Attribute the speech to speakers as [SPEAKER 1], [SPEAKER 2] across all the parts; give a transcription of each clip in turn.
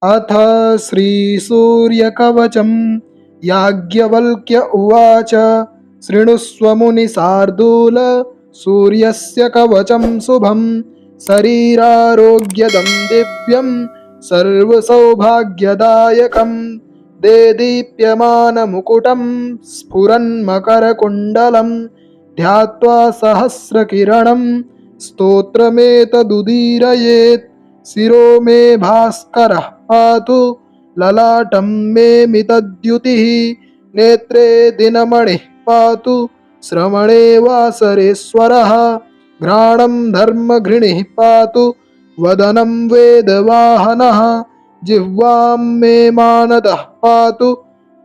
[SPEAKER 1] अथ श्रीसूर्यकवचं याज्ञवल्क्य उवाच। शृणुष्व मुनिशार्दूल, सूर्यस्य कवचं शुभं। शरीरारोग्यदं दिव्यं, सर्वसौभाग्यदायकं। देदीप्यमानमुकुटं स्फुरन्मकरकुण्डलं, ध्यात्वा सहस्रकिरणं स्तोत्रमेतदुदीरयेत्। शिरो मे भास्करः पातु, ललाटं मे मितद्युतिः। नेत्रे दिनमणिः पातु, श्रवणे वासरेश्वरः। घ्राणं धर्मघृणिः पातु, वदनं वेदवाहनः। जिह्वां मे मानदः पातु,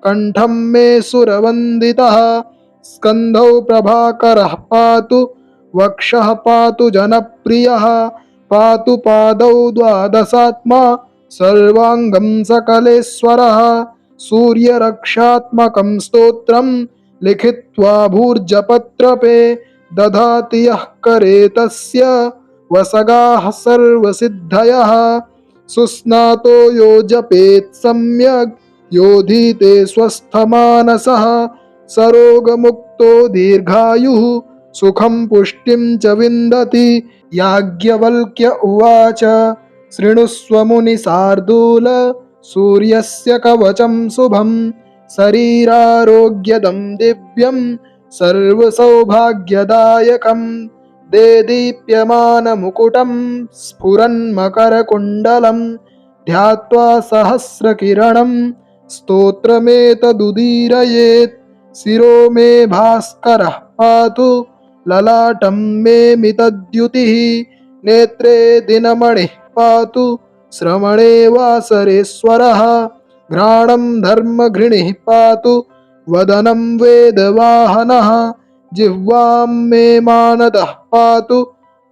[SPEAKER 1] कण्ठं मे सुरवन्दितः। स्कन्धौ प्रभाकरः पातु, वक्षः पातु जनप्रियः। पातु पादौ द्वादशात्मा, सर्वाङ्गं सकलेश्वरः। सूर्यरक्षात्मकं स्तोत्रं लिखित्वा भूर्जपत्रपे, दधाति यः करे तस्य वसगाः सर्वसिद्धयः। सुस्नातो यो जपेत् सम्यग्, योधीते स्वस्थमानसः। सरोगमुक्तो दीर्घायुः, सुखं पुष्टिं च विन्दति। याज्ञवल्क्य उवाच। शृणुष्व मुनिशार्दूल, सूर्यस्य कवचं शुभं। शरीरारोग्यदं दिव्यं, सर्वसौभाग्यदायकं। देदीप्यमानमुकुटं स्फुरन्मकरकुण्डलं, ध्यात्वा सहस्रकिरणं स्तोत्रमेतदुदीरयेत्। शिरो मे भास्करः पातु, ललाटं मे मितद्युतिः। नेत्रे दिनमणिः पातु, श्रवणे वासरेश्वरः। घ्राणं धर्मघृणिः पातु, वदनं वेदवाहनः। जिह्वां मे मानदः पातु,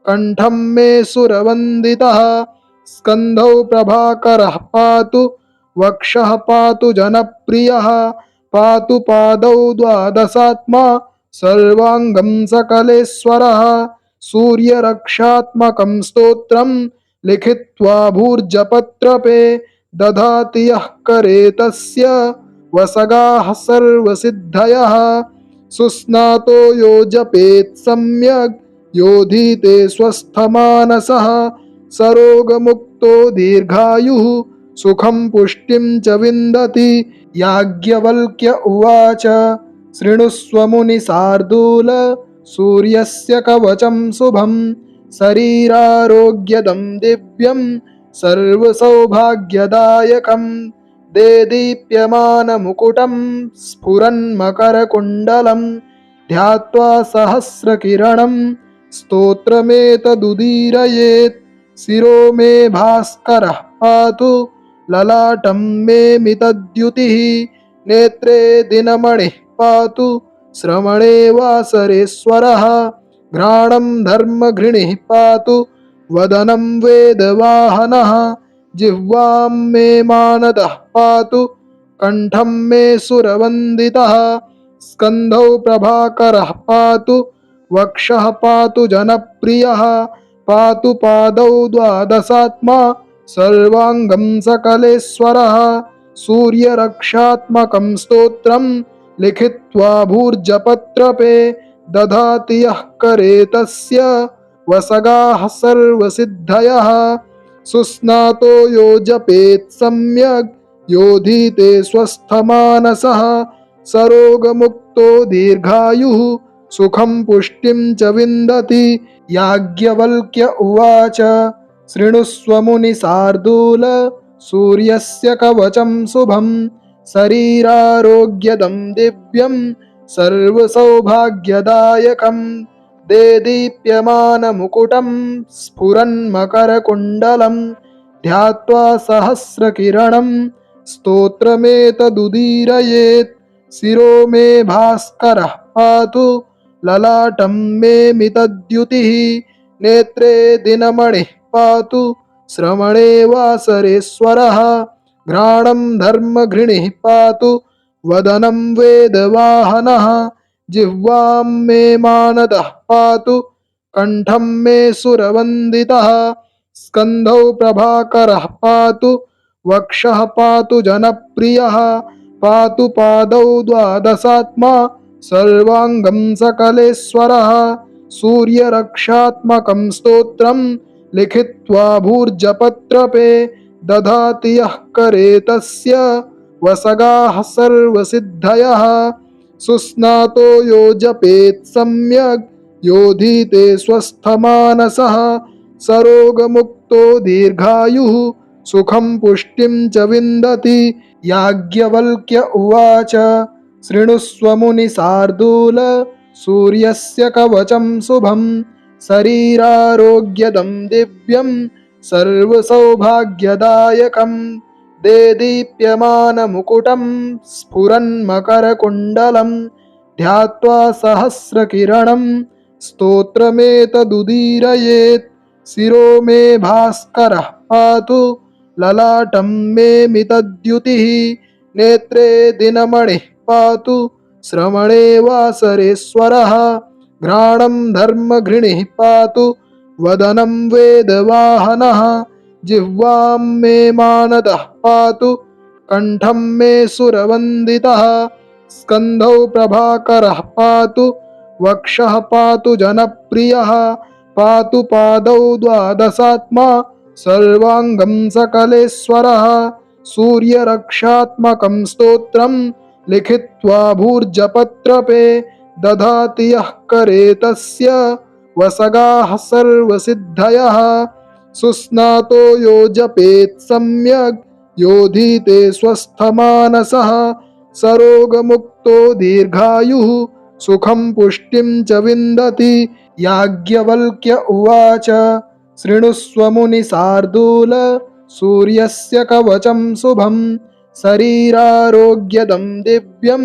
[SPEAKER 1] कण्ठं मे सुरवन्दितः। स्कन्धौ प्रभाकरः पातु, वक्षः पातु जनप्रियः। पातु पादौ द्वादशात्मा, सर्वाङ्गं सकलेश्वरः। सूर्यरक्षात्मकं स्तोत्रं लिखित्वा भूर्जपत्रपे, दधाति यः करे तस्य वसगाः सर्वसिद्धयः। सुस्नातो यो जपेत् सम्यग्, योधीते स्वस्थमानसः। सरोगमुक्तो दीर्घायुः, सुखं पुष्टिं च विन्दति। याज्ञवल्क्य उवाच। शृणुष्व मुनिशार्दूल, सूर्यस्य कवचं शुभं। शरीरारोग्यदं दिव्यं, सर्वसौभाग्यदायकं। देदीप्यमानमुकुटं स्फुरन्मकरकुण्डलं, ध्यात्वा सहस्रकिरणं स्तोत्रमेतदुदीरयेत्। शिरो मे भास्करः पातु, ललाटं मे मितद्युतिः। नेत्रे दिनमणिः पातु, श्रवणे वासरेश्वरः। घ्राणं धर्मघृणिः पातु, वदनं वेदवाहनः। जिह्वां मे मानदः पातु, कण्ठं मे सुरवन्दितः। स्कन्धौ प्रभाकरः पातु, वक्षः पातु जनप्रियः। पातु पादौ द्वादशात्मा, सर्वाङ्गं सकलेश्वरः। सूर्यरक्षात्मकं स्तोत्रं लिखित्वा भूर्जपत्रपे, दधाति यः करे तस्य वसगाः सर्वसिद्धयः। सुस्नातो यो जपेत् सम्यग्, योधीते स्वस्थमानसः। सरोगमुक्तो दीर्घायुः, सुखं पुष्टिं च विन्दति। याज्ञवल्क्य उवाच। शृणुष्व मुनिशार्दूल, सूर्यस्य कवचं शुभं। शरीरारोग्यदं दिव्यं, सर्वसौभाग्यदायकं। देदीप्यमानमुकुटं स्फुरन्मकरकुण्डलं, ध्यात्वा सहस्रकिरणं स्तोत्रमेतदुदीरयेत्। शिरो मे भास्करः पातु, ललाटं मे मितद्युतिः। नेत्रे दिनमणिः पातु, श्रवणे वासरेश्वरः। घ्राणं धर्मघृणिः पातु, वदनं वेदवाहनः। जिह्वां मे मानदः पातु, कण्ठं मे सुरवन्दितः। स्कन्धौ प्रभाकरः पातु, वक्षः पातु जनप्रियः पातु पादौ द्वादशात्मा सर्वाङ्गं सकलेश्वरः सूर्यरक्षात्मकं स्तोत्रं लिखित्वा भूर्जपत्रपे दधाति यः करे तस्य वसगाः सर्वसिद्धयः सुस्नातो यो जपेत् सम्यग् योधीते स्वस्थमानसः सरोगमुक्तो दीर्घायुः सुखं पुष्टिं च विन्दति याज्ञवल्क्य उवाच शृणुष्व मुनिशार्दूल सूर्यस्य कवचं शुभं शरीरारोग्यदं दिव्यं सर्वसौभाग्यदायकं देदीप्यमानमुकुटं स्फुरन्मकरकुण्डलं ध्यात्वा सहस्रकिरणं स्तोत्रमेतदुदीरयेत् शिरो मे भास्करः पातु ललाटं मे मितद्युतिः नेत्रे दिनमणिः पातु श्रवणे वासरेश्वरः घ्राणं धर्मघृणिः पातु वदनं वेदवाहनः जिह्वां मे मानदः पातु कण्ठं मे सुरवन्दितः स्कन्धौ प्रभाकरः पातु वक्षः पातु जनप्रियः पातु पादौ द्वादशात्मा सर्वाङ्गं सकलेश्वरः सूर्यरक्षात्मकं स्तोत्रं लिखित्वा भूर्जपत्रपे दधाति यः करे तस्य वसगाः सर्वसिद्धयः सुस्नातो यो जपेत् सम्यग् योधीते स्वस्थमानसः सरोगमुक्तो दीर्घायुः सुखं पुष्टिं च विन्दति याज्ञवल्क्य उवाच शृणुष्व मुनिशार्दूल सूर्यस्य कवचं शुभं शरीरारोग्यदं दिव्यं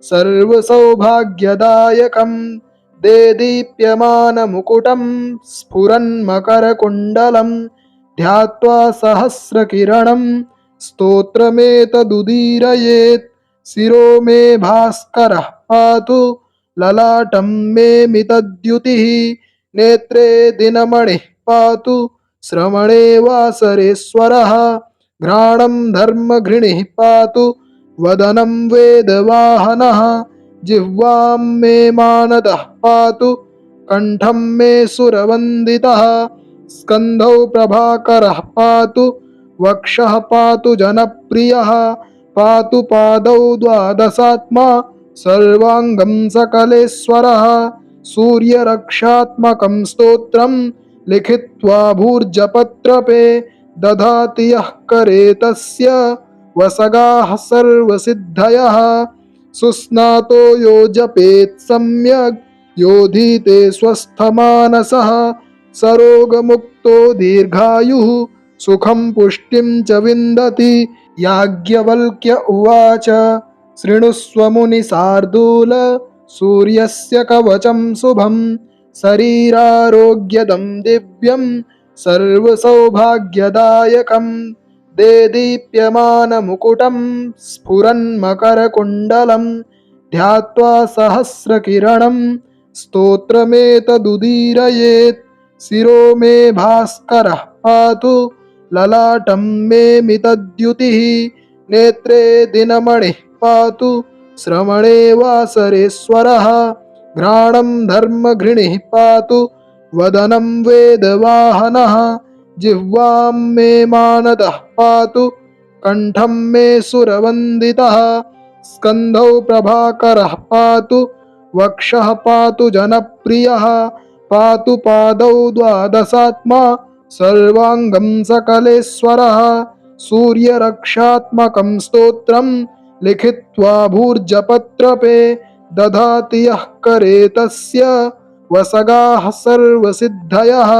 [SPEAKER 1] सर्वसौभाग्यदायकं देदीप्यमानमुकुटं स्फुरन्मकरकुण्डलं ध्यात्वा सहस्रकिरणं स्तोत्रमेतदुदीरयेत् शिरो मे भास्करः पातु ललाटं मे मितद्युतिः नेत्रे दिनमणिः पातु श्रवणे वासरेश्वरः घ्राणं धर्मघृणिः पातु वदनं वेदवाहनः जिह्वां मे मानदः पातु कण्ठं मे सुरवन्दितः स्कन्धौ प्रभाकरः पातु वक्षः पातु जनप्रियः पातु पादौ द्वादशात्मा सर्वाङ्गं सकलेश्वरः सूर्यरक्षात्मकं स्तोत्रं लिखित्वा भूर्जपत्रपे दधाति यः करे तस्य वसगाः सर्वसिद्धयः सुस्नातो यो जपेत् सम्यग् योधीते स्वस्थमानसः सरोगमुक्तो दीर्घायुः सुखं पुष्टिं च विन्दति याज्ञवल्क्य उवाच शृणुष्व मुनिशार्दूल सूर्यस्य कवचं शुभं शरीरारोग्यदं दिव्यं सर्वसौभाग्यदायकं देदीप्यमानमुकुटं स्फुरन्मकरकुण्डलं ध्यात्वा सहस्रकिरणं स्तोत्रमेतदुदीरयेत् शिरो मे भास्करः पातु ललाटं मे मितद्युतिः नेत्रे दिनमणिः पातु श्रवणे वासरेश्वरः घ्राणं धर्मघृणिः पातु वदनं वेदवाहनः जिह्वां मे मानदः पातु कण्ठं मे सुरवन्दितः स्कन्धौ प्रभाकरः पातु वक्षः पातु जनप्रियः पातु पादौ द्वादशात्मा सर्वाङ्गं सकलेश्वरः सूर्यरक्षात्मकं स्तोत्रं लिखित्वा भूर्जपत्रपे दधाति यः करे तस्य वसगाः सर्वसिद्धयः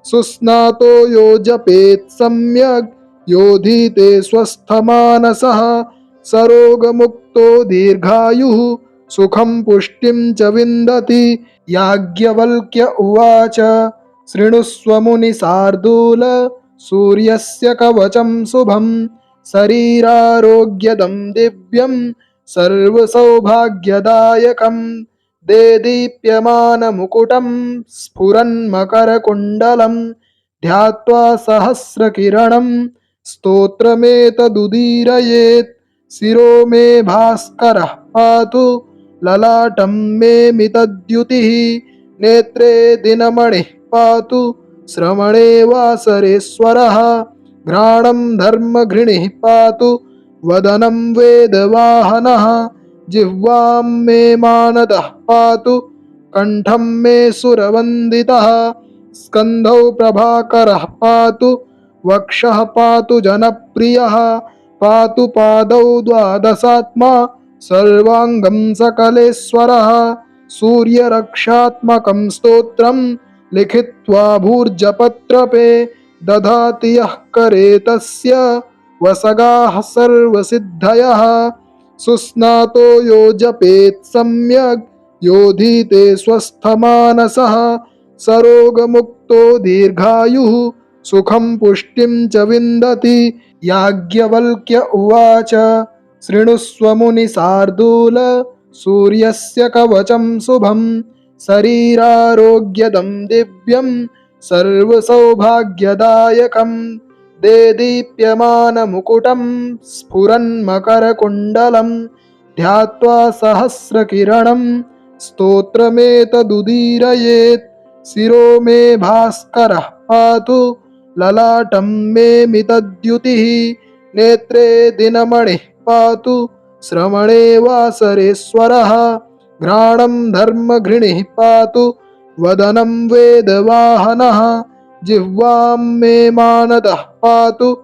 [SPEAKER 1] सुस्नातो यो जपेत् सम्यग् योधीते स्वस्थमानसः सरोगमुक्तो दीर्घायुः सुखं पुष्टिं च विन्दति याज्ञवल्क्य उवाच शृणुष्व मुनिशार्दूल सूर्यस्य कवचं शुभं शरीरारोग्यदं दिव्यं सर्वसौभाग्यदायकं देदीप्यमानमुकुटं स्फुरन्मकरकुण्डलं ध्यात्वा सहस्रकिरणं स्तोत्रमेतदुदीरयेत्। शिरो मे भास्करः पातु ललाटं मे मितद्युतिः। नेत्रे दिनमणिः पातु श्रवणे वासरेश्वरः। घ्राणं धर्मघृणिः पातु वदनं वेदवाहनः। जिह्वां मे मानदः पातु कण्ठं मे सुरवन्दितः। स्कन्धौ प्रभाकरः पातु वक्षः पातु जनप्रियः। पातु पादौ द्वादशात्मा सर्वाङ्गं सकलेश्वरः। सूर्यरक्षात्मकं स्तोत्रं लिखित्वा भूर्जपत्रपे दधाति यः करे तस्य वसगाः सर्वसिद्धयः। सुस्नातो यो जपेत् सम्यग् योधीते स्वस्थमानसः। सरोगमुक्तो दीर्घायुः सुखं पुष्टिं च विन्दति। याज्ञवल्क्य उवाच शृणुष्व मुनिशार्दूल सूर्यस्य कवचं शुभं। शरीरारोग्यदं दिव्यं सर्वसौभाग्यदायकं। देदीप्यमानमुकुटं स्फुरन्मकरकुण्डलं। ध्यात्वा सहस्रकिरणं स्तोत्रमेतदुदीरयेत्। शिरो मे भास्करः पातु ललाटं मे मितद्युतिः। नेत्रे दिनमणिः पातु श्रवणे वासरेश्वरः। घ्राणं धर्मघृणिः पातु वदनं वेदवाहनः। जिह्वां मे मानदः पातु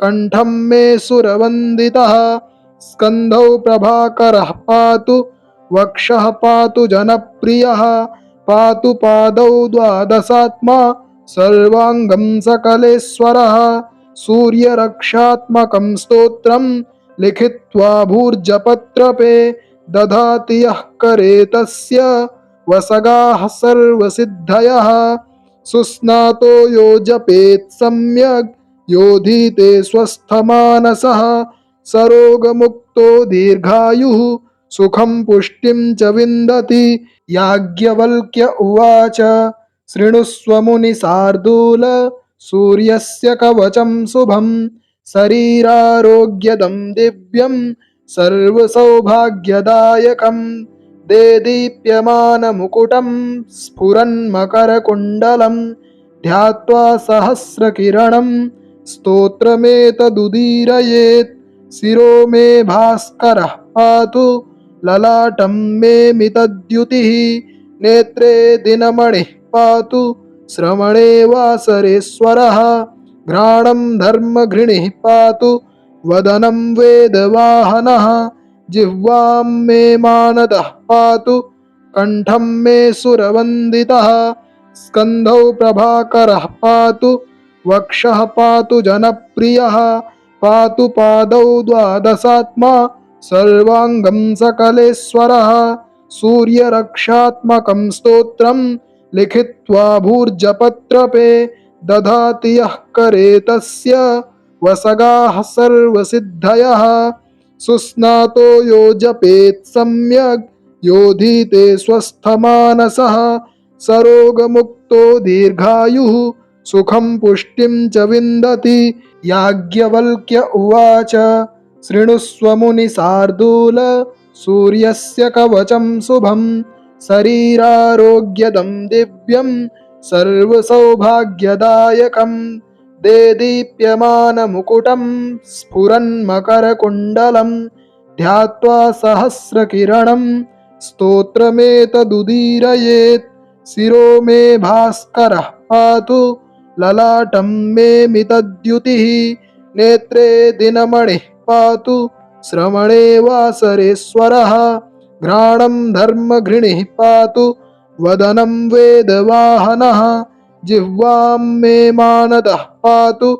[SPEAKER 1] कण्ठं मे सुरवन्दितः। स्कन्धौ प्रभाकरः पातु वक्षः पातु जनप्रियः। पातु पादौ द्वादशात्मा सर्वाङ्गं सकलेश्वरः। सूर्यरक्षात्मकं स्तोत्रं लिखित्वा भूर्जपत्रपे दधाति यः करे तस्य वसगाः सर्वसिद्धयः। सुस्नातो यो जपेत् सम्यग् योधीते स्वस्थमानसः। सरोगमुक्तो दीर्घायुः सुखं पुष्टिं च विन्दति। याज्ञवल्क्य उवाच शृणुष्व मुनिशार्दूल सूर्यस्य कवचं शुभं। शरीरारोग्यदं दिव्यं सर्वसौभाग्यदायकं। देदीप्यमानमुकुटं स्फुरन्मकरकुण्डलं। ध्यात्वा सहस्रकिरणं स्तोत्रमेतदुदीरयेत्। शिरो मे भास्करः पातु ललाटं मे मितद्युतिः। नेत्रे दिनमणिः पातु श्रवणे वासरेश्वरः। घ्राणं धर्मघृणिः पातु वदनं वेदवाहनः। जिह्वां मे मानदः पातु कण्ठं मे सुरवन्दितः। स्कन्धौ प्रभाकरः पातु वक्षः पातु जनप्रियः। पातु पादौ द्वादशात्मा सर्वाङ्गं सकलेश्वरः। सूर्यरक्षात्मकं स्तोत्रं लिखित्वा भूर्जपत्रपे दधाति यः करे तस्य वसगाः सर्वसिद्धयः। सुस्नातो यो जपेत् सम्यग् योधीते स्वस्थमानसः। सरोगमुक्तो दीर्घायुः सुखं पुष्टिं च विन्दति। याज्ञवल्क्य उवाच शृणुष्व मुनिशार्दूल सूर्यस्य कवचं शुभं। शरीरारोग्यदं दिव्यं सर्वसौभाग्यदायकं। देदीप्यमानमुकुटं स्फुरन्मकरकुण्डलं। ध्यात्वा सहस्रकिरणं स्तोत्रमेतदुदीरयेत्। शिरो मे भास्करः पातु ललाटं मे मितद्युतिः। नेत्रे दिनमणिः पातु श्रवणे वासरेश्वरः। घ्राणं धर्मघृणिः पातु वदनं वेदवाहनः। जिह्वां मे मानदः पातु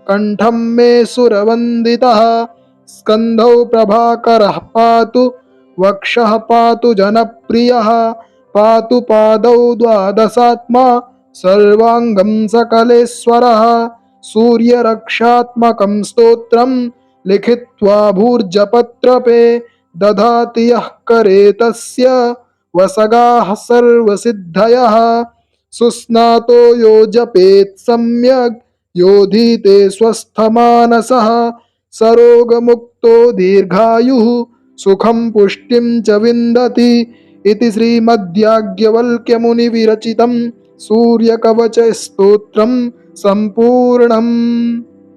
[SPEAKER 1] कण्ठं मे सुरवन्दितः। स्कन्धौ प्रभाकरः पातु वक्षः पातु जनप्रियः। पातु पादौ द्वादशात्मा सर्वाङ्गं सकलेश्वरः। सूर्यरक्षात्मकं स्तोत्रं लिखित्वा भूर्जपत्रपे दधाति यः करे तस्य वसगाः सर्वसिद्धयः। सुस्नातो यो जपेत् सम्यग् योधीते स्वस्थमानसः सरोगमुक्तो दीर्घायुः सुखं पुष्टिं च विन्दति इति श्रीमद्याज्ञवल्क्यमुनिविरचितं सूर्यकवचस्तोत्रं सम्पूर्णम्।